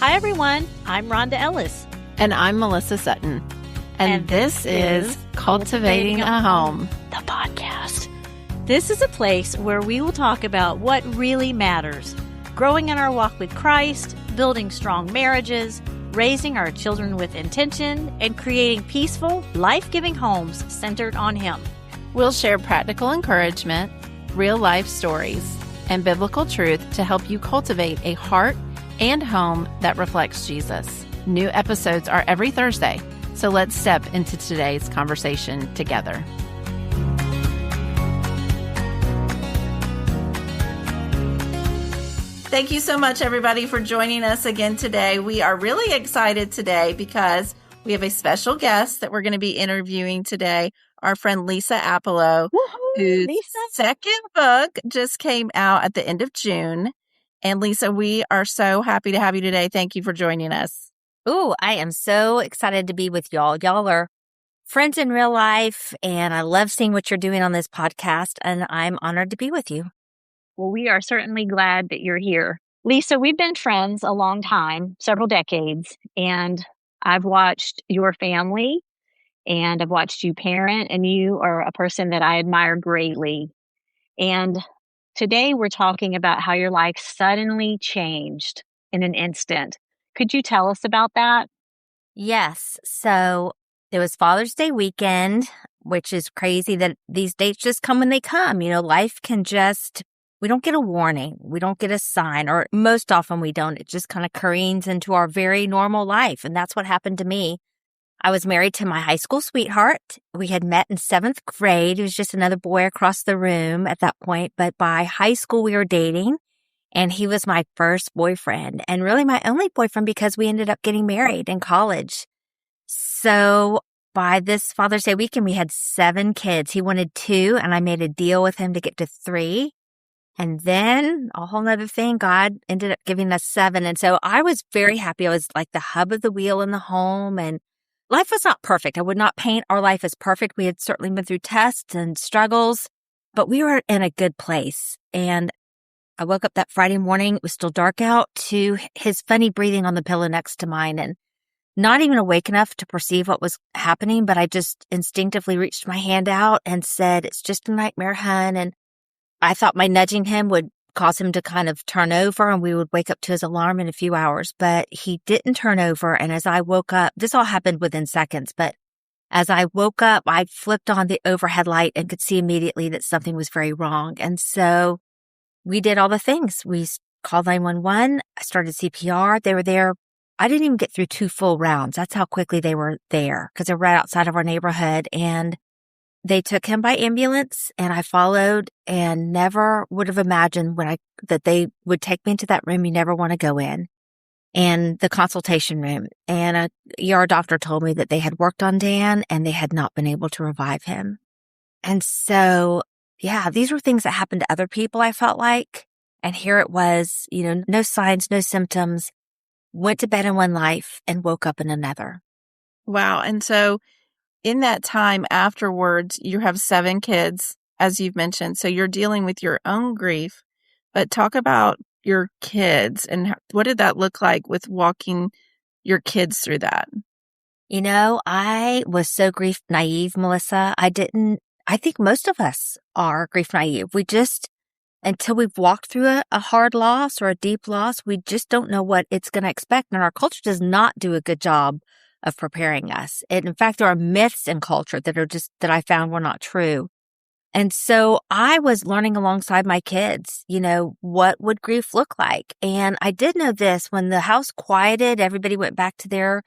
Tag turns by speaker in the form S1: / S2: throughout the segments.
S1: Hi, everyone. I'm Rhonda Ellis.
S2: And I'm Melissa Sutton. And this is Cultivating a Home,
S1: the podcast. This is a place where we will talk about what really matters: growing in our walk with Christ, building strong marriages, raising our children with intention, and creating peaceful, life-giving homes centered on Him.
S2: We'll share practical encouragement, real-life stories, and biblical truth to help you cultivate a heart and home that reflects Jesus. New episodes are every Thursday, so let's step into today's conversation together. Thank you so much, everybody, for joining us again today. We are really excited today because we have a special guest that we're going to be interviewing today, our friend Lisa Appelo, whose second book just came out at the end of June. And Lisa, we are so happy to have you today. Thank you for joining us.
S3: Ooh, I am so excited to be with y'all. Y'all are friends in real life, and I love seeing what you're doing on this podcast, and I'm honored to be with you.
S1: Well, we are certainly glad that you're here. Lisa, we've been friends a long time, several decades, and I've watched your family, and I've watched you parent, and you are a person that I admire greatly. And today we're talking about how your life suddenly changed in an instant. Could you tell us about that?
S3: Yes. So it was Father's Day weekend, which is crazy that these dates just come when they come. You know, life can just, we don't get a warning. We don't get a sign, or most often we don't. It just kind of careens into our very normal life. And that's what happened to me. I was married to my high school sweetheart. We had met in 7th grade. He was just another boy across the room at that point. But by high school, we were dating. And he was my first boyfriend, and really my only boyfriend, because we ended up getting married in college. So by this Father's Day weekend, we had 7 kids. He wanted 2, and I made a deal with him to get to 3. And then a whole nother thing, God ended up giving us 7. And so I was very happy. I was like the hub of the wheel in the home, and life was not perfect. I would not paint our life as perfect. We had certainly been through tests and struggles, but we were in a good place. And I woke up that Friday morning, it was still dark out, to his funny breathing on the pillow next to mine, and not even awake enough to perceive what was happening, but I just instinctively reached my hand out and said, "It's just a nightmare, hun." And I thought my nudging him would cause him to kind of turn over and we would wake up to his alarm in a few hours, but he didn't turn over. And as I woke up, this all happened within seconds, but as I woke up, I flipped on the overhead light and could see immediately that something was very wrong. And so we did all the things. We called 911. I started CPR. They were there. I didn't even get through 2 full rounds. That's how quickly they were there, because they're right outside of our neighborhood. And they took him by ambulance, and I followed, and never would have imagined that they would take me into that room you never want to go in, and the consultation room. And a ER doctor told me that they had worked on Dan and they had not been able to revive him. And so yeah, these were things that happened to other people, I felt like. And here it was, no signs, no symptoms, went to bed in one life and woke up in another.
S2: Wow. And so in that time afterwards, you have 7 kids, as you've mentioned. So you're dealing with your own grief, but talk about your kids and what did that look like with walking your kids through that?
S3: I was so grief naive, Melissa. I think most of us are grief naive. We just, until we've walked through a hard loss or a deep loss, we just don't know what it's going to expect. And our culture does not do a good job of preparing us. And in fact, there are myths in culture that I found were not true. And so I was learning alongside my kids, what would grief look like? And I did know this: when the house quieted, everybody went back to their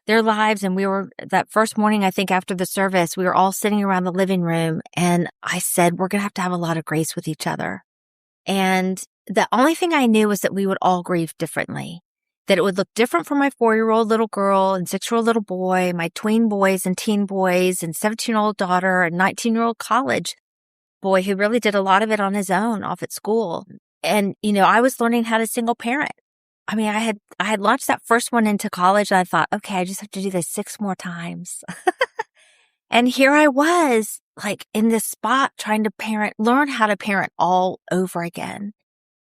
S3: lives. And we were, that first morning, I think after the service, we were all sitting around the living room, and I said, we're going to have a lot of grace with each other. And the only thing I knew was that we would all grieve differently, that it would look different for my 4-year-old little girl and 6-year-old little boy, my tween boys and teen boys and 17-year-old daughter and 19-year-old college boy who really did a lot of it on his own off at school. And, I was learning how to single parent. I mean, I had launched that first one into college, and I thought, okay, I just have to do this 6 more times. And here I was, like in this spot trying to learn how to parent all over again.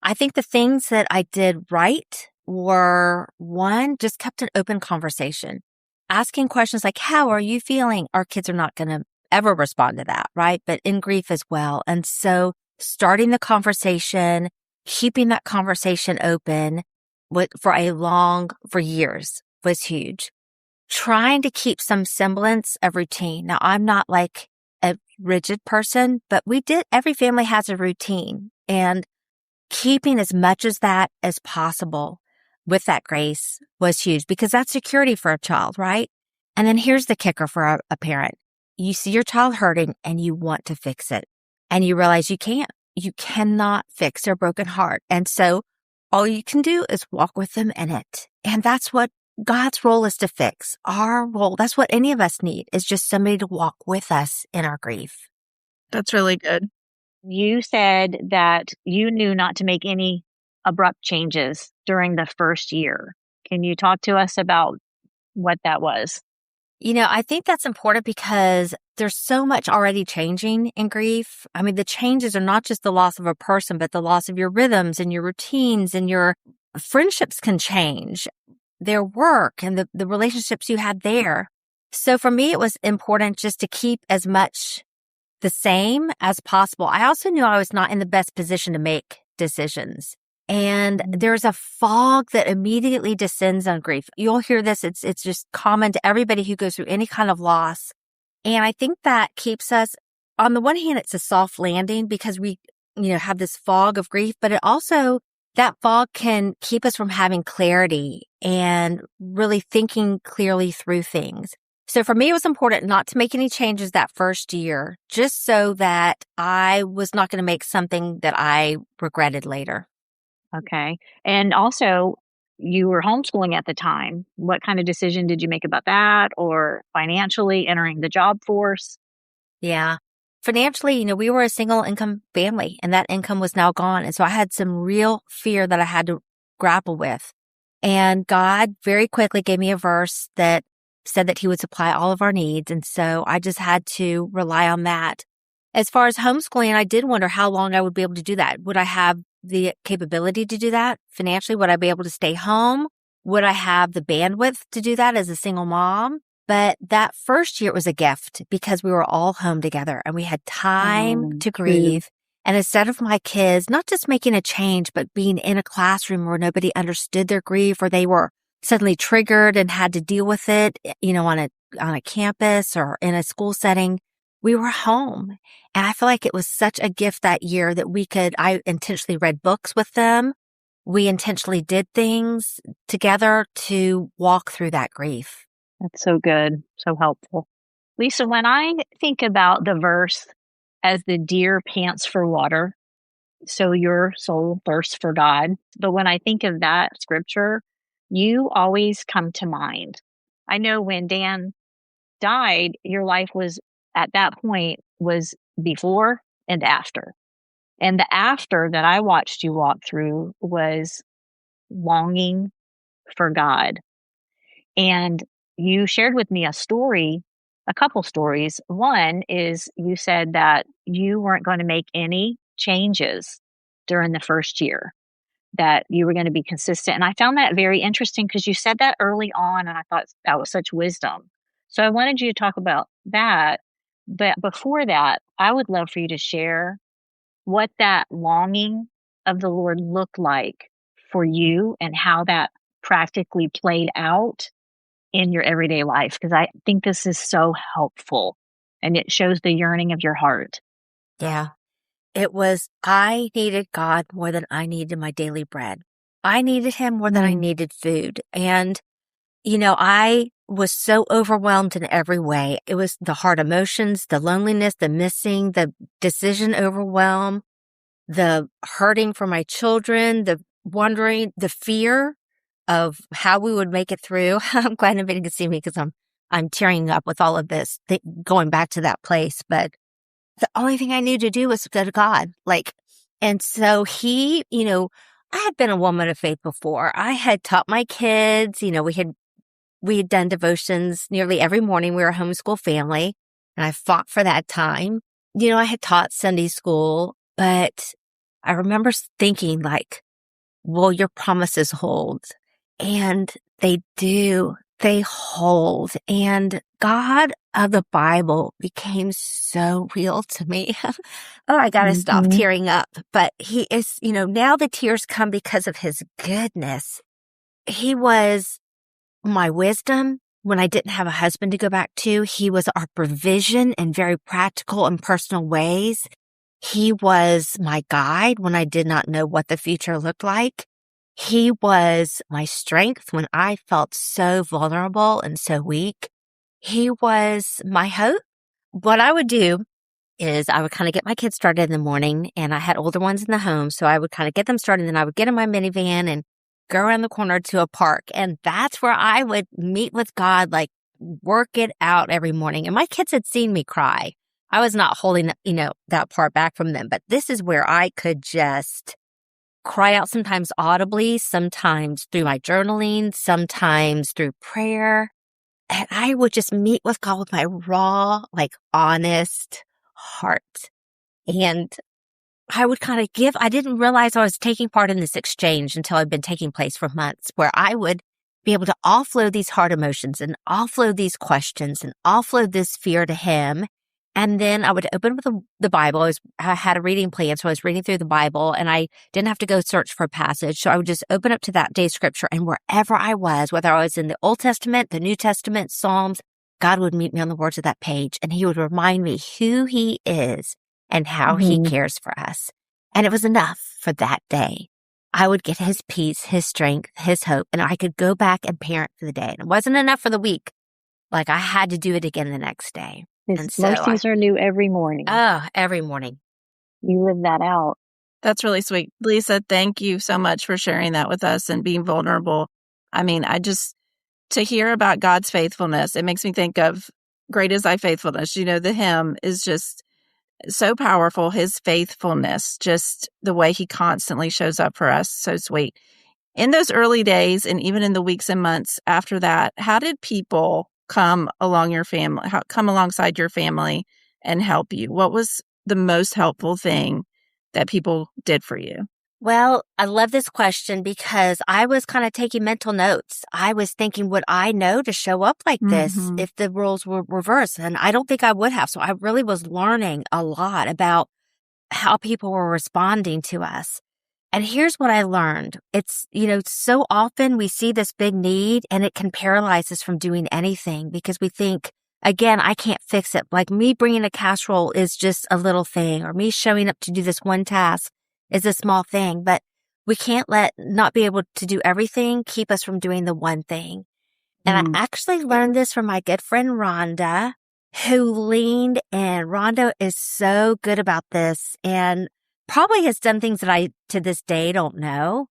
S3: I think the things that I did right were, one, just kept an open conversation, asking questions like, how are you feeling? Our kids are not going to ever respond to that, right? But in grief as well. And so starting the conversation, keeping that conversation open for years was huge. Trying to keep some semblance of routine. Now, I'm not like a rigid person, but every family has a routine, and keeping as much as that as possible with that grace was huge, because that's security for a child, right? And then here's the kicker for a parent. You see your child hurting and you want to fix it, and you realize you can't. You cannot fix their broken heart. And so all you can do is walk with them in it. And that's what God's role is, to fix our role. That's what any of us need, is just somebody to walk with us in our grief.
S2: That's really good.
S1: You said that you knew not to make any abrupt changes during the first year. Can you talk to us about what that was?
S3: I think that's important because there's so much already changing in grief. I mean, the changes are not just the loss of a person, but the loss of your rhythms and your routines, and your friendships can change, their work and the relationships you had there. So for me, it was important just to keep as much the same as possible. I also knew I was not in the best position to make decisions. And there's a fog that immediately descends on grief. You'll hear this. It's just common to everybody who goes through any kind of loss. And I think that keeps us, on the one hand, it's a soft landing because we, have this fog of grief, but that fog can keep us from having clarity and really thinking clearly through things. So for me, it was important not to make any changes that first year, just so that I was not going to make something that I regretted later.
S1: Okay. And also, you were homeschooling at the time. What kind of decision did you make about that, or financially entering the job force?
S3: Yeah. Financially, we were a single income family, and that income was now gone. And so I had some real fear that I had to grapple with. And God very quickly gave me a verse that said that He would supply all of our needs. And so I just had to rely on that. As far as homeschooling, I did wonder how long I would be able to do that. Would I have the capability to do that financially? Would I be able to stay home? Would I have the bandwidth to do that as a single mom? But that first year, it was a gift because we were all home together and we had time to grieve. And instead of my kids not just making a change, but being in a classroom where nobody understood their grief, or they were suddenly triggered and had to deal with it, on a campus or in a school setting, we were home. And I feel like it was such a gift that year that I intentionally read books with them. We intentionally did things together to walk through that grief.
S1: That's so good. So helpful. Lisa, when I think about the verse, as the deer pants for water, so your soul thirsts for God. But when I think of that scripture, you always come to mind. I know when Dan died, your life was, at that point, was before and after. And the after that I watched you walk through was longing for God. And you shared with me a couple stories. One is, you said that you weren't going to make any changes during the first year, that you were going to be consistent. And I found that very interesting because you said that early on, and I thought that was such wisdom. So I wanted you to talk about that. But before that, I would love for you to share what that longing of the Lord looked like for you and how that practically played out in your everyday life, because I think this is so helpful and it shows the yearning of your heart.
S3: Yeah. I needed God more than I needed my daily bread. I needed Him more than I needed food. And, I was so overwhelmed in every way. It was the hard emotions, the loneliness, the missing, the decision overwhelm, the hurting for my children, the wondering, the fear of how we would make it through. I'm glad nobody can see me because I'm tearing up with all of this, going back to that place. But the only thing I knew to do was to go to God. And so He, I had been a woman of faith before. I had taught my kids, we had done devotions nearly every morning. We were a homeschool family, and I fought for that time. I had taught Sunday school, but I remember thinking, will your promises hold? And they do. They hold. And God of the Bible became so real to me. Oh, I gotta stop
S1: Mhm.
S3: tearing up. But he is, now the tears come because of his goodness. He was my wisdom when I didn't have a husband to go back to. He was our provision in very practical and personal ways. He was my guide when I did not know what the future looked like. He was my strength when I felt so vulnerable and so weak. He was my hope. What I would do is I would kind of get my kids started in the morning, and I had older ones in the home. So I would kind of get them started, and then I would get in my minivan and go around the corner to a park. And that's where I would meet with God, like work it out every morning. And my kids had seen me cry. I was not holding, that part back from them, but this is where I could just cry out, sometimes audibly, sometimes through my journaling, sometimes through prayer. And I would just meet with God with my raw, honest heart. And I would kind of I didn't realize I was taking part in this exchange until I'd been taking place for months, where I would be able to offload these hard emotions and offload these questions and offload this fear to him. And then I would open with the Bible. I had a reading plan, so I was reading through the Bible, and I didn't have to go search for a passage. So I would just open up to that day's scripture, and wherever I was, whether I was in the Old Testament, the New Testament, Psalms, God would meet me on the words of that page, and he would remind me who he is and how he
S1: Mhm.
S3: cares for us. And it was enough for that day. I would get his peace, his strength, his hope, and I could go back and parent for the day. And it wasn't enough for the week. I had to do it again the next day.
S1: His
S3: And so
S1: mercies are new every morning.
S3: every morning.
S1: You live that out.
S2: That's really sweet. Lisa, thank you so much for sharing that with us and being vulnerable. I mean, to hear about God's faithfulness, it makes me think of Great is Thy Faithfulness. The hymn is just so powerful. His faithfulness, just the way he constantly shows up for us. So sweet. In those early days, and even in the weeks and months after that, how did people come alongside your family and help you? What was the most helpful thing that people did for you?
S3: Well, I love this question because I was kind of taking mental notes. I was thinking, would I know to show up like this
S2: Mhm.
S3: if the roles were reversed? And I don't think I would have. So I really was learning a lot about how people were responding to us. And here's what I learned. It's, so often we see this big need and it can paralyze us from doing anything because we think, again, I can't fix it. Like me bringing a casserole is just a little thing, or me showing up to do this one task is a small thing, but we can't let not be able to do everything keep us from doing the one thing. And I
S2: Mhm.
S3: actually learned this from my good friend Rhonda, who leaned in. Rhonda is so good about this and probably has done things that I, to this day, don't know.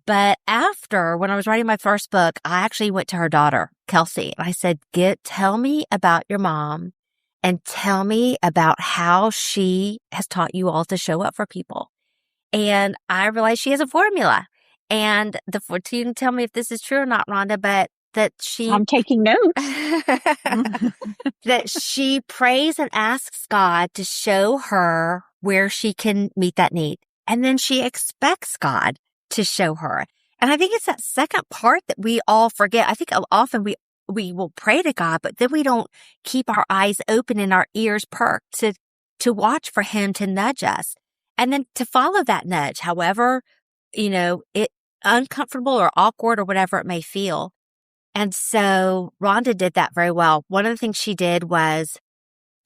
S3: But when I was writing my first book, I actually went to her daughter, Kelsey, and I said, tell me about your mom and tell me about how she has taught you all to show up for people. And I realized she has a formula. And you can tell me if this is true or not, Rhonda, but that she
S1: I'm taking notes.
S3: that she prays and asks God to show her where she can meet that need. And then she expects God to show her. And I think it's that second part that we all forget. I think often we will pray to God, but then we don't keep our eyes open and our ears perked to watch for him to nudge us. And then to follow that nudge, however, it uncomfortable or awkward or whatever it may feel. And so Rhonda did that very well. One of the things she did was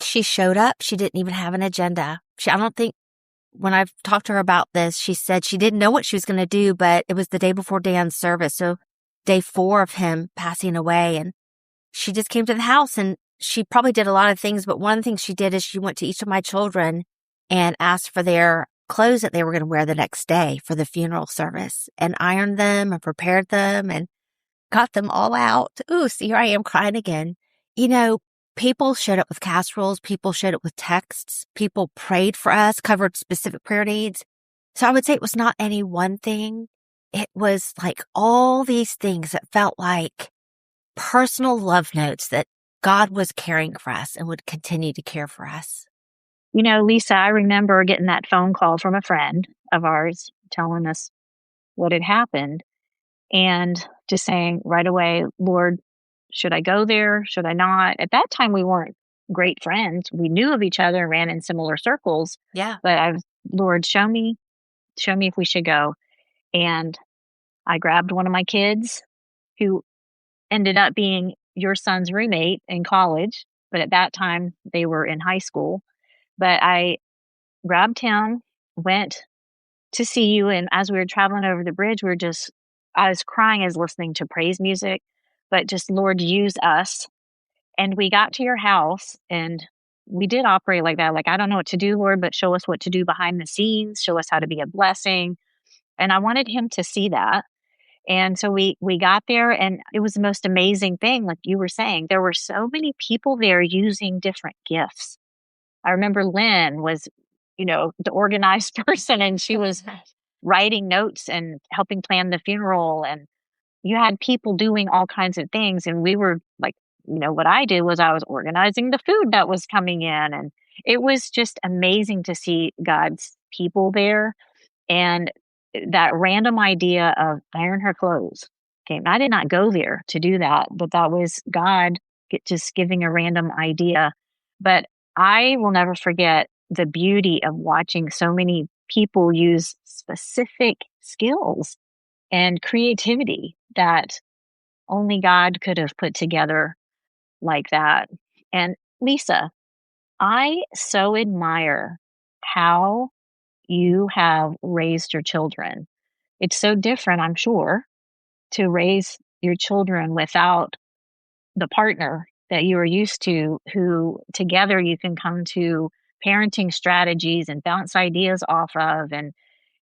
S3: she showed up. She didn't even have an agenda. I don't think when I've talked to her about this, she said she didn't know what she was going to do, but it was the day before Dan's service. So day 4 of him passing away. And she just came to the house, and she probably did a lot of things. But one of the things she did is she went to each of my children and asked for their clothes that they were going to wear the next day for the funeral service, and ironed them and prepared them and got them all out. Ooh, see, here I am crying again. People showed up with casseroles. People showed up with texts. People prayed for us, covered specific prayer needs. So I would say it was not any one thing. It was like all these things that felt like personal love notes that God was caring for us and would continue to care for us.
S1: Lisa, I remember getting that phone call from a friend of ours telling us what had happened and just saying right away, Lord, should I go there? Should I not? At that time, we weren't great friends. We knew of each other and ran in similar circles.
S3: Yeah.
S1: But Lord, show me if we should go. And I grabbed one of my kids who ended up being your son's roommate in college. But at that time, they were in high school. But I grabbed him, went to see you. And as we were traveling over the bridge, I was crying as listening to praise music, but just, Lord, use us. And we got to your house and we did operate like that. Like, I don't know what to do, Lord, but show us what to do behind the scenes, show us how to be a blessing. And I wanted him to see that. And so we got there and it was the most amazing thing. Like you were saying, there were so many people there using different gifts. I remember Lynn was, the organized person and she was writing notes and helping plan the funeral. And you had people doing all kinds of things. And we were like, what I did was I was organizing the food that was coming in. And it was just amazing to see God's people there. And that random idea of iron her clothes came. I did not go there to do that, but that was God just giving a random idea. But I will never forget the beauty of watching so many people use specific skills and creativity that only God could have put together like that. And Lisa, I so admire how you have raised your children. It's so different, I'm sure, to raise your children without the partner that you are used to, who together you can come to parenting strategies and bounce ideas off of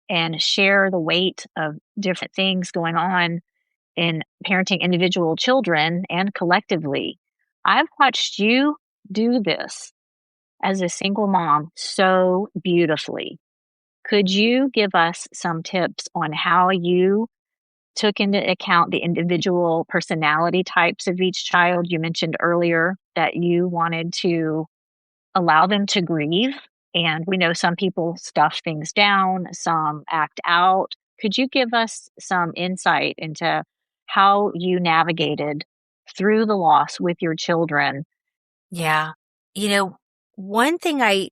S1: and share the weight of different things going on in parenting individual children and collectively. I've watched you do this as a single mom so beautifully. Could you give us some tips on how you took into account the individual personality types of each child? You mentioned earlier that you wanted to allow them to grieve. And we know some people stuff things down, some act out. Could you give us some insight into how you navigated through the loss with your children?
S3: Yeah. One thing I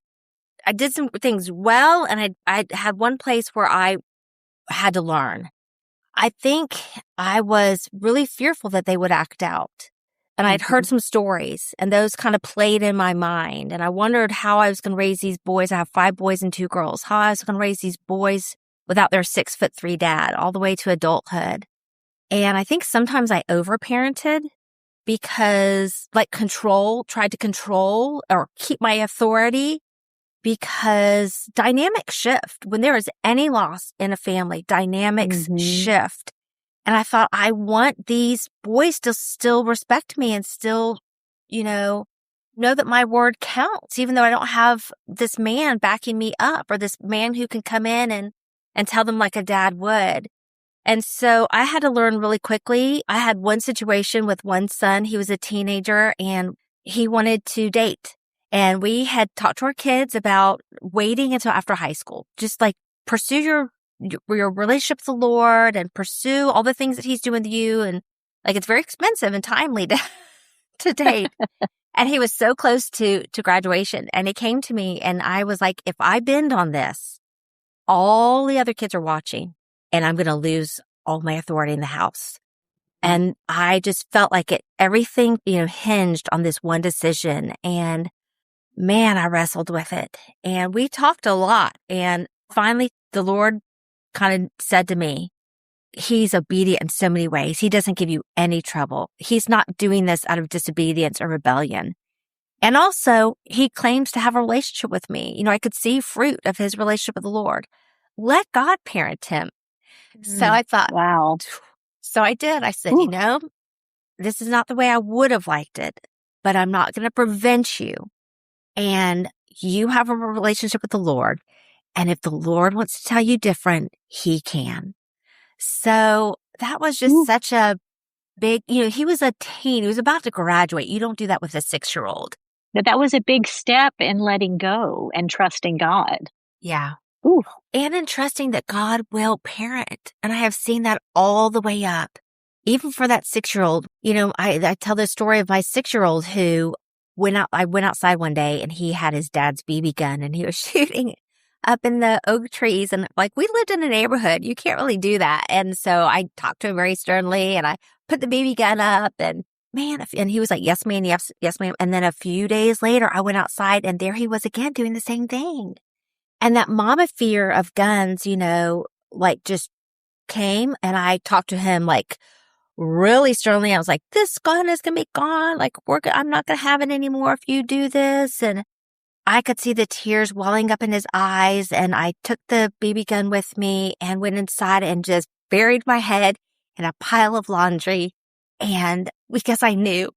S3: did some things well, and I had one place where I had to learn. I think I was really fearful that they would act out. And I'd heard some stories, and those kind of played in my mind. And I wondered how I was going to raise these boys. I have 5 boys and 2 girls. How I was going to raise these boys without their 6'3" dad all the way to adulthood. And I think sometimes I overparented because tried to control or keep my authority, because dynamics shift. When there is any loss in a family, dynamics shift. And I thought, I want these boys to still respect me and still, know that my word counts, even though I don't have this man backing me up or this man who can come in and tell them like a dad would. And so I had to learn really quickly. I had one situation with one son. He was a teenager and he wanted to date. And we had talked to our kids about waiting until after high school. Just like pursue your relationship with the Lord and pursue all the things that he's doing to you. And like, it's very expensive and timely to date. And he was so close to graduation. And he came to me and I was like, if I bend on this, all the other kids are watching and I'm going to lose all my authority in the house. And I just felt like everything, hinged on this one decision. And man, I wrestled with it. And we talked a lot. And finally, the Lord kind of said to me, he's obedient in so many ways. He doesn't give you any trouble. He's not doing this out of disobedience or rebellion. And also, he claims to have a relationship with me. I could see fruit of his relationship with the Lord. Let God parent him. So I thought,
S1: wow.
S3: So I did. I said, this is not the way I would have liked it, but I'm not going to prevent you. And you have a relationship with the Lord. And if the Lord wants to tell you different, he can. So that was just such a big, he was a teen. He was about to graduate. You don't do that with a 6-year-old.
S1: That was a big step in letting go and trusting God.
S3: Yeah.
S1: Ooh,
S3: and in trusting that God will parent. And I have seen that all the way up. Even for that 6-year-old, I tell the story of my 6-year-old who I went outside one day and he had his dad's BB gun and he was shooting up in the oak trees. And like, we lived in a neighborhood. You can't really do that. And so I talked to him very sternly and I put the BB gun up and and he was like, yes, ma'am. Yes, yes, ma'am. And then a few days later, I went outside and there he was again doing the same thing. And that mama fear of guns, like just came and I talked to him like really sternly. I was like, this gun is going to be gone. Like, I'm not going to have it anymore if you do this. And I could see the tears welling up in his eyes. And I took the BB gun with me and went inside and just buried my head in a pile of laundry. And because I knew,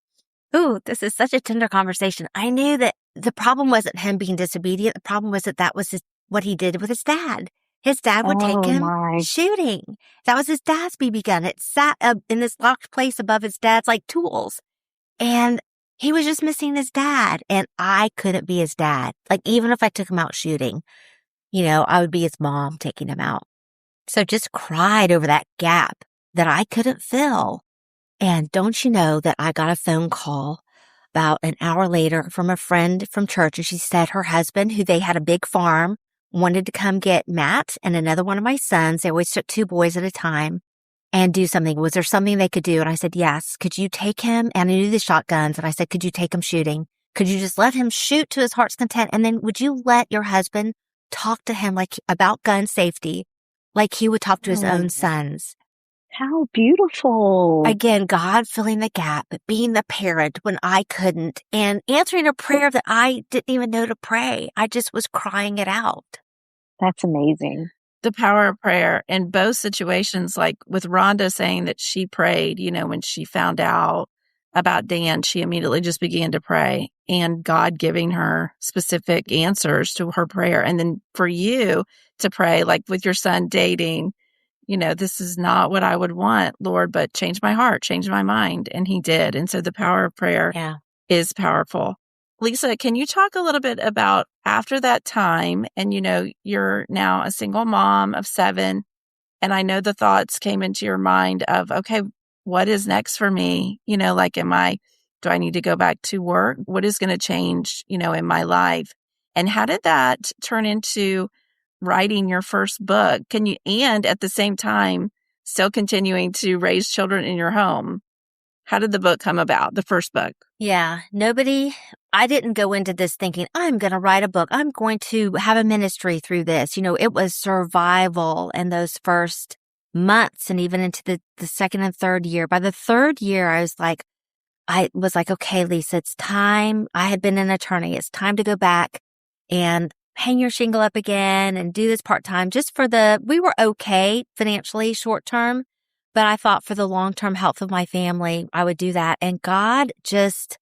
S3: this is such a tender conversation. I knew that the problem wasn't him being disobedient. The problem was that was what he did with his dad. His dad would take
S1: oh
S3: him
S1: my.
S3: shooting. That was his dad's BB gun. It sat up in this locked place above his dad's like tools. And he was just missing his dad. And I couldn't be his dad. Like, even if I took him out shooting, I would be his mom taking him out. So just cried over that gap that I couldn't fill. And don't you know that I got a phone call about an hour later from a friend from church. And she said her husband, who they had a big farm, wanted to come get Matt and another one of my sons. They always took 2 boys at a time and do something. Was there something they could do? And I said, yes. Could you take him? And I knew the shotguns. And I said, could you take him shooting? Could you just let him shoot to his heart's content? And then would you let your husband talk to him like about gun safety, like he would talk to his own sons?
S1: How beautiful.
S3: Again, God filling the gap, being the parent when I couldn't, and answering a prayer that I didn't even know to pray. I just was crying it out.
S1: That's amazing.
S2: The power of prayer in both situations, like with Rhonda saying that she prayed, when she found out about Dan, she immediately just began to pray and God giving her specific answers to her prayer. And then for you to pray, like with your son dating, this is not what I would want, Lord, but change my heart, change my mind. And he did. And so the power of prayer is powerful. Lisa, can you talk a little bit about after that time, and you're now a single mom of 7, and I know the thoughts came into your mind of, okay, what is next for me? Like, do I need to go back to work? What is going to change, in my life? And how did that turn into writing your first book? And at the same time, still continuing to raise children in your home? How did the book come about, the first book?
S3: Yeah, I didn't go into this thinking, I'm going to write a book. I'm going to have a ministry through this. It was survival in those first months and even into the second and third year. By the third year, I was like, okay, Lisa, it's time. I had been an attorney. It's time to go back and hang your shingle up again and do this part-time we were okay financially short-term. But I thought for the long-term health of my family, I would do that. And God just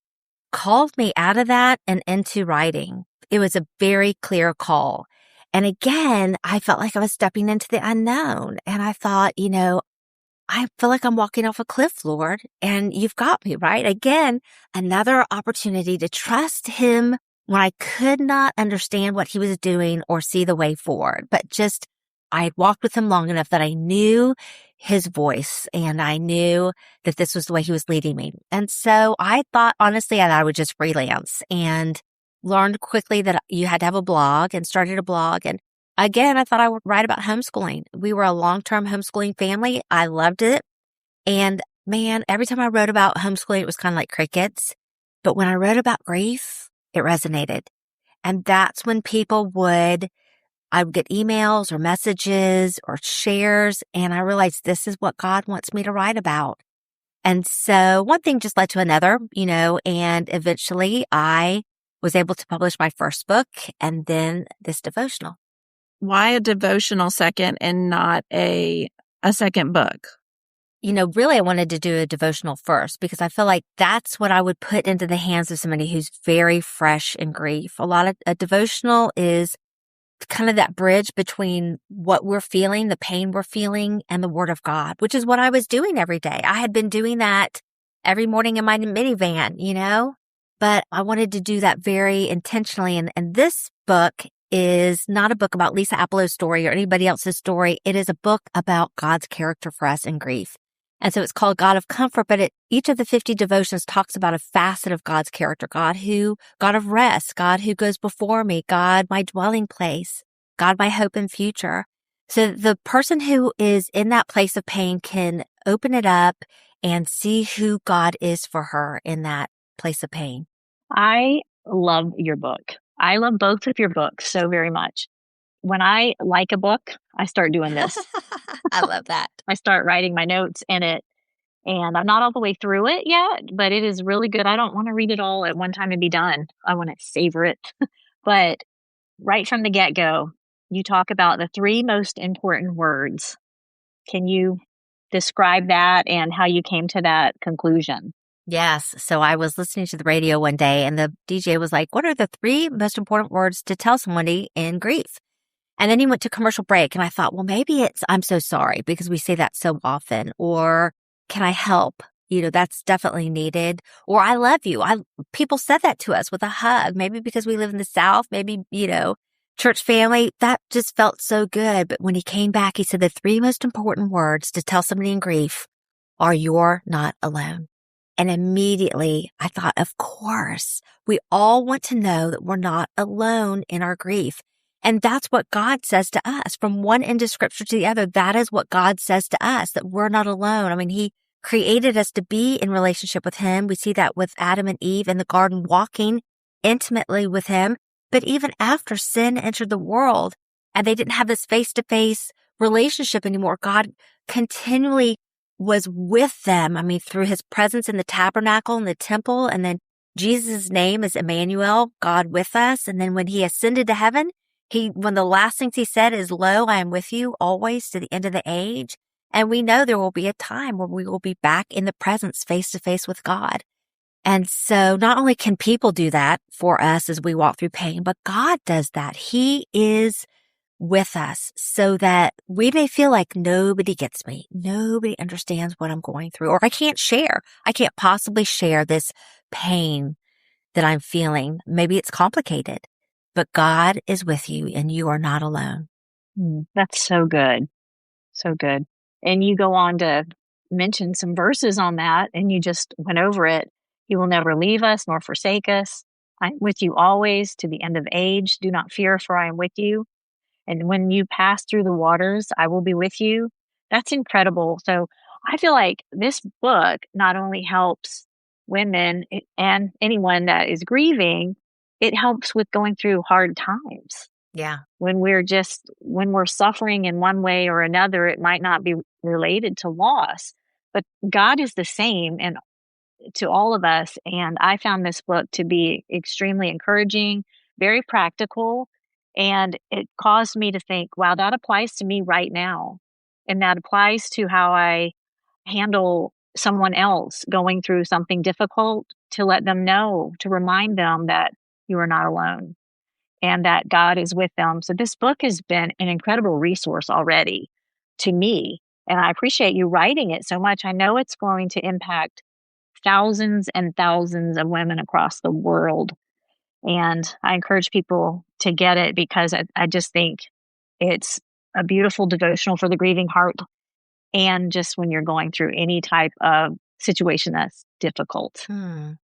S3: called me out of that and into writing. It was a very clear call. And again, I felt like I was stepping into the unknown. And I thought, I feel like I'm walking off a cliff, Lord, and you've got me, right? Again, another opportunity to trust him when I could not understand what he was doing or see the way forward. But I had walked with him long enough that I knew his voice and I knew that this was the way he was leading me. And so I thought, honestly, that I would just freelance, and learned quickly that you had to have a blog and started a blog. And again, I thought I would write about homeschooling. We were a long-term homeschooling family. I loved it. And man, every time I wrote about homeschooling, it was kind of like crickets. But when I wrote about grief, it resonated. And that's when I would get emails or messages or shares, and I realized this is what God wants me to write about. And so one thing just led to another, and eventually I was able to publish my first book and then this devotional.
S2: Why a devotional second and not a second book?
S3: Really I wanted to do a devotional first because I feel like that's what I would put into the hands of somebody who's very fresh in grief. A devotional is kind of that bridge between what we're feeling, the pain we're feeling, and the Word of God, which is what I was doing every day. I had been doing that every morning in my minivan, but I wanted to do that very intentionally. And this book is not a book about Lisa Appelo's story or anybody else's story. It is a book about God's character for us in grief. And so it's called God of Comfort, but each of the 50 devotions talks about a facet of God's character. God of rest, God who goes before me, God, my dwelling place, God, my hope and future. So the person who is in that place of pain can open it up and see who God is for her in that place of pain.
S1: I love your book. I love both of your books so very much. When I like a book, I start doing this.
S3: I love that.
S1: I start writing my notes in it, and I'm not all the way through it yet, but it is really good. I don't want to read it all at one time and be done. I want to savor it. But right from the get-go, you talk about the 3 most important words. Can you describe that and how you came to that conclusion?
S3: Yes. So I was listening to the radio one day and the DJ was like, what are the 3 most important words to tell somebody in grief? And then he went to commercial break and I thought, well, maybe it's, I'm so sorry, because we say that so often, or can I help? That's definitely needed. Or I love you. People said that to us with a hug, maybe because we live in the South, maybe, church family. That just felt so good. But when he came back, he said the 3 most important words to tell somebody in grief are you're not alone. And immediately I thought, of course, we all want to know that we're not alone in our grief. And that's what God says to us. From one end of scripture to the other, that is what God says to us, that we're not alone. I mean, he created us to be in relationship with him. We see that with Adam and Eve in the garden, walking intimately with him. But even after sin entered the world and they didn't have this face-to-face relationship anymore, God continually was with them. I mean, through his presence in the tabernacle and the temple. And then Jesus' name is Emmanuel, God with us. And then when he ascended to heaven, one of the last things he said is, lo, I am with you always to the end of the age. And we know there will be a time where we will be back in the presence face to face with God. And so not only can people do that for us as we walk through pain, but God does that. He is with us so that we may feel like nobody gets me. Nobody understands what I'm going through, or I can't possibly share this pain that I'm feeling. Maybe it's complicated, but God is with you and you are not alone.
S1: That's so good. So good. And you go on to mention some verses on that, and you just went over it. He will never leave us nor forsake us. I am with you always to the end of age. Do not fear, for I am with you. And when you pass through the waters, I will be with you. That's incredible. So I feel like this book not only helps women and anyone that is grieving, it helps with going through hard times.
S3: Yeah.
S1: When we're suffering in one way or another, it might not be related to loss, but God is the same and to all of us. And I found this book to be extremely encouraging, very practical, and it caused me to think, wow, that applies to me right now. And that applies to how I handle someone else going through something difficult, to let them know, to remind them that you are not alone and that God is with them. So this book has been an incredible resource already to me. And I appreciate you writing it so much. I know it's going to impact thousands and thousands of women across the world. And I encourage people to get it because I just think it's a beautiful devotional for the grieving heart. And just when you're going through any type of situation that's difficult.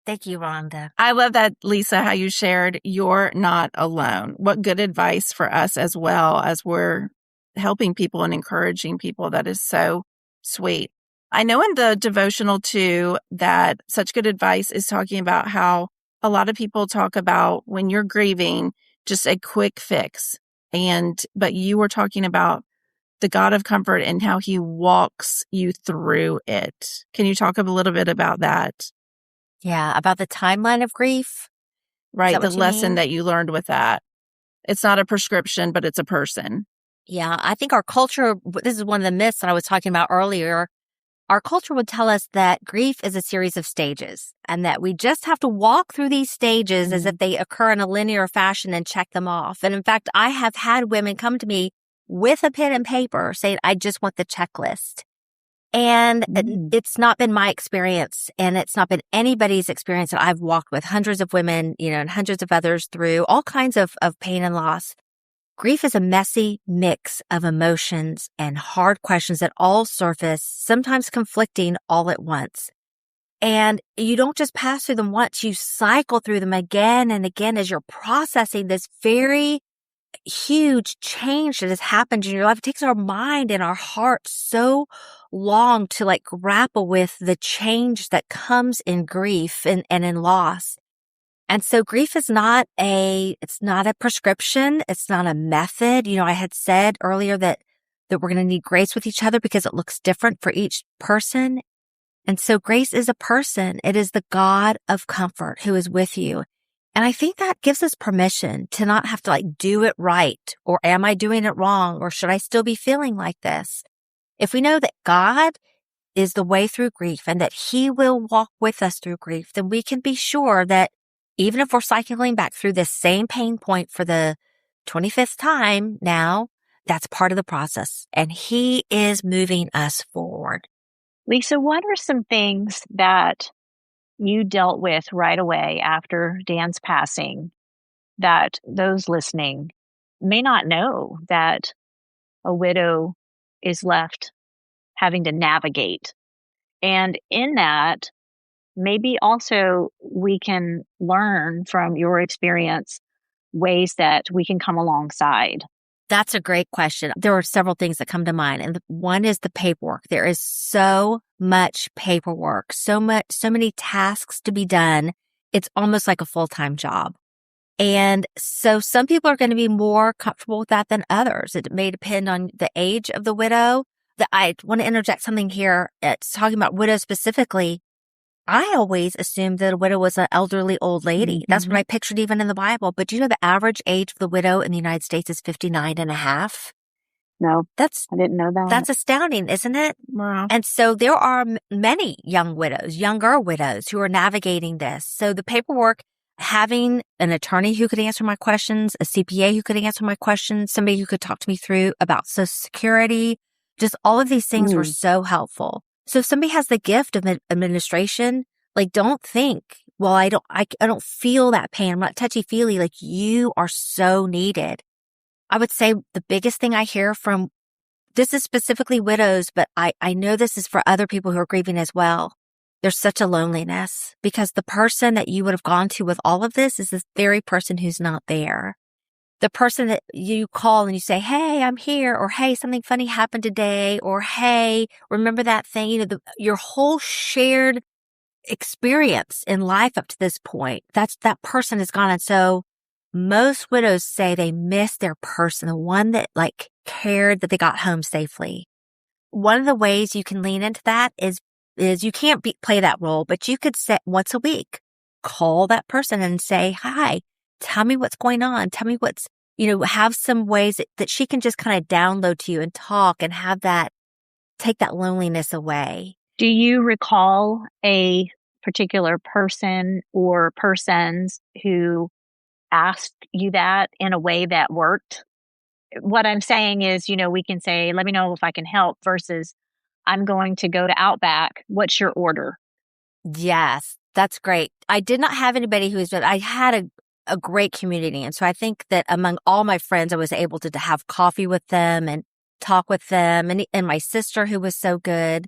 S3: Thank you, Rhonda.
S2: I love that, Lisa, how you shared you're not alone. What good advice for us as well as we're helping people and encouraging people. That is so sweet. I know in the devotional too that such good advice is talking about how a lot of people talk about when you're grieving, just a quick fix. But you were talking about the God of comfort and how he walks you through it. Can you talk a little bit about that?
S3: Yeah, about the timeline of grief.
S2: Right, the lesson that you learned with that. It's not a prescription, but it's a person.
S3: Yeah, I think our culture, this is one of the myths that I was talking about earlier. Our culture would tell us that grief is a series of stages and that we just have to walk through these stages as if they occur in a linear fashion and check them off. And in fact, I have had women come to me with a pen and paper saying, I just want the checklist. And it's not been my experience, and it's not been anybody's experience that I've walked with hundreds of women, and hundreds of others through all kinds of pain and loss. Grief is a messy mix of emotions and hard questions that all surface, sometimes conflicting all at once. And you don't just pass through them once, you cycle through them again and again as you're processing this very huge change that has happened in your life. It takes our mind and our heart so long to grapple with the change that comes in grief and in loss. And so grief is it's not a prescription. It's not a method. I had said earlier that we're going to need grace with each other because it looks different for each person. And so grace is a person. It is the God of comfort who is with you. And I think that gives us permission to not have to do it right, or am I doing it wrong, or should I still be feeling like this? If we know that God is the way through grief and that he will walk with us through grief, then we can be sure that even if we're cycling back through this same pain point for the 25th time now, that's part of the process. And he is moving us forward.
S1: Lisa, what are some things that you dealt with right away after Dan's passing that those listening may not know that a widow is left having to navigate? And in that, maybe also we can learn from your experience ways that we can come alongside.
S3: That's a great question. There are several things that come to mind. And one is the paperwork. There is so much paperwork, so many tasks to be done. It's almost like a full-time job. And so some people are going to be more comfortable with that than others. It may depend on the age of the widow. I want to interject something here. It's talking about widows specifically. I always assumed that a widow was an elderly old lady. That's what I pictured even in the Bible. But do you know the average age of the widow in the United States is 59 and a half?
S1: No, I didn't know that.
S3: That's astounding, isn't it?
S2: Wow.
S3: And so there are many younger widows who are navigating this. So the paperwork, having an attorney who could answer my questions, a CPA who could answer my questions, somebody who could talk to me through about Social Security, just all of these things were so helpful. So if somebody has the gift of administration, don't think, well, I don't feel that pain. I'm not touchy-feely. You are so needed. I would say the biggest thing I hear from, this is specifically widows, but I know this is for other people who are grieving as well. There's such a loneliness because the person that you would have gone to with all of this is this very person who's not there. The person that you call and you say, hey, I'm here, or hey, something funny happened today, or hey, remember that thing, your whole shared experience in life up to this point, that person is gone. And so most widows say they miss their person, the one that cared that they got home safely. One of the ways you can lean into that is you can't play that role, but you could set once a week, call that person and say, hi, tell me what's going on. Tell me what's, have some ways that she can just kind of download to you and talk and have that, take that loneliness away.
S1: Do you recall a particular person or persons who asked you that in a way that worked? What I'm saying is, we can say, let me know if I can help versus I'm going to go to Outback. What's your order?
S3: Yes, that's great. I did not have anybody I had a great community. And so I think that among all my friends, I was able to have coffee with them and talk with them and my sister who was so good.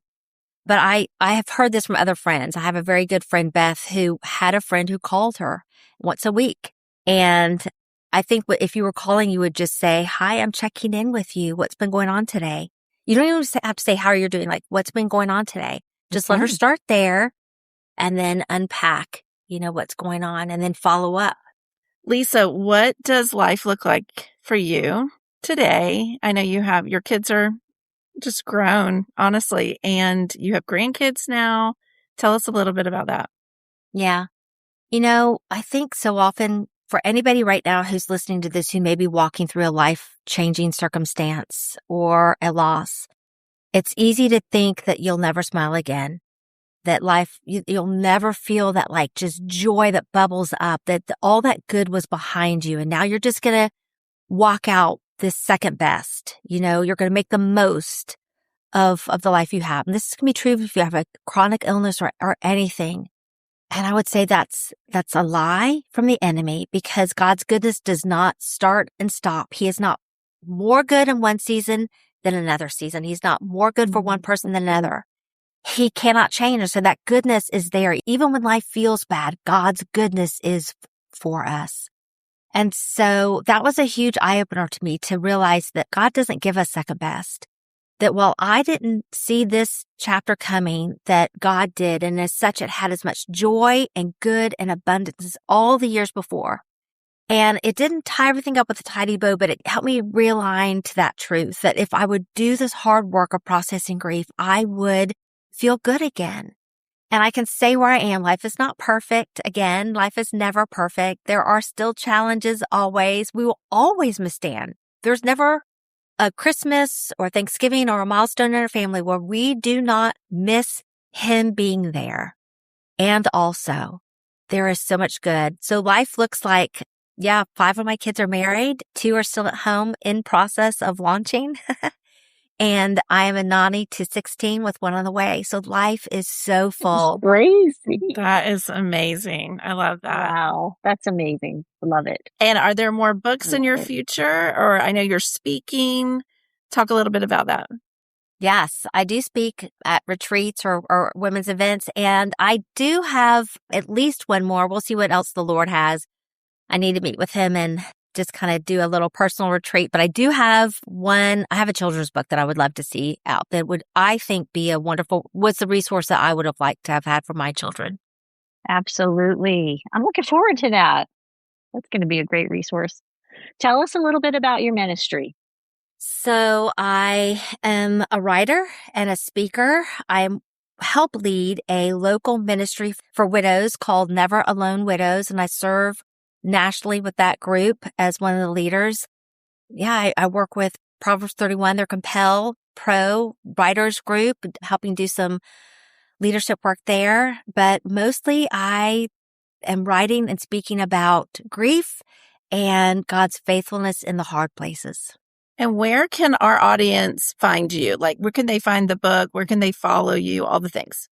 S3: But I have heard this from other friends. I have a very good friend, Beth, who had a friend who called her once a week. And I think if you were calling, you would just say, hi, I'm checking in with you. What's been going on today? You don't even have to say how you're doing, what's been going on today. Just let her start there and then unpack, what's going on and then follow up.
S2: Lisa, what does life look like for you today? I know your kids are just grown, honestly, and you have grandkids now. Tell us a little bit about that.
S3: Yeah. I think so often for anybody right now who's listening to this, who may be walking through a life-changing circumstance or a loss, it's easy to think that you'll never smile again, that life, you'll never feel that just joy that bubbles up, that all that good was behind you. And now you're just going to walk out this second best. You're going to make the most of the life you have. And this is going to be true if you have a chronic illness or anything. And I would say that's a lie from the enemy, because God's goodness does not start and stop. He is not more good in one season than another season. He's not more good for one person than another. He cannot change. And so that goodness is there. Even when life feels bad, God's goodness is for us. And so that was a huge eye-opener to me, to realize that God doesn't give us second best. That while I didn't see this chapter coming, that God did. And as such, it had as much joy and good and abundance as all the years before. And it didn't tie everything up with a tidy bow, but it helped me realign to that truth, that if I would do this hard work of processing grief, I would feel good again. And I can say where I am. Life is not perfect. Again, life is never perfect. There are still challenges always. We will always withstand. There's never a Christmas or Thanksgiving or a milestone in our family where we do not miss him being there. And also, there is so much good. So life looks like, 5 of my kids are married. 2 are still at home in process of launching. And I am a nanny to 16 with 1 on the way. So life is so full.
S1: Crazy.
S2: That is amazing. I love that.
S1: Wow. That's amazing. Love it.
S2: And are there more books in your future? Or I know you're speaking. Talk a little bit about that.
S3: Yes, I do speak at retreats or women's events. And I do have at least 1 more. We'll see what else the Lord has. I need to meet with him and just kind of do a little personal retreat. But I do have one. I have a children's book that I would love to see out that would, I think, be was the resource that I would have liked to have had for my children.
S1: Absolutely. I'm looking forward to that. That's going to be a great resource. Tell us a little bit about your ministry.
S3: So I am a writer and a speaker. I help lead a local ministry for widows called Never Alone Widows, and I serve nationally with that group as one of the leaders. I work with Proverbs 31, their Compel Pro writers group, helping do some leadership work there. But mostly I am writing and speaking about grief and God's faithfulness in the hard places.
S2: And where can our audience find you? Like, where can they find the book? Where can they follow you? All the things.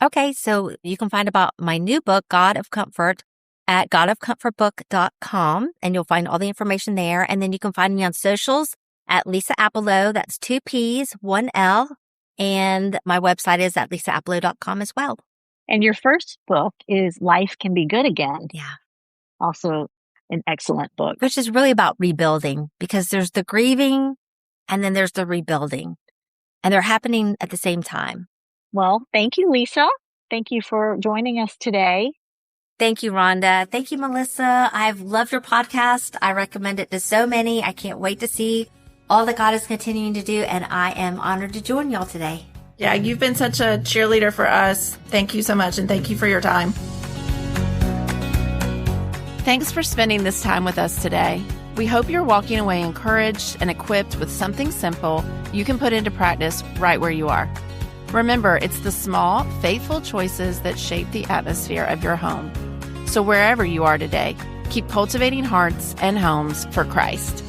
S3: Okay, so you can find about my new book, God of Comfort, at godofcomfortbook.com, and you'll find all the information there. And then you can find me on socials at Lisa Appelo. That's 2 P's, 1 L. And my website is at lisaappelo.com as well.
S1: And your first book is Life Can Be Good Again.
S3: Yeah.
S1: Also an excellent book.
S3: Which is really about rebuilding, because there's the grieving and then there's the rebuilding. And they're happening at the same time.
S1: Well, thank you, Lisa. Thank you for joining us today.
S3: Thank you, Rhonda. Thank you, Melissa. I've loved your podcast. I recommend it to so many. I can't wait to see all that God is continuing to do, and I am honored to join y'all today.
S2: Yeah, you've been such a cheerleader for us. Thank you so much, and thank you for your time. Thanks for spending this time with us today. We hope you're walking away encouraged and equipped with something simple you can put into practice right where you are. Remember, it's the small, faithful choices that shape the atmosphere of your home. So wherever you are today, keep cultivating hearts and homes for Christ.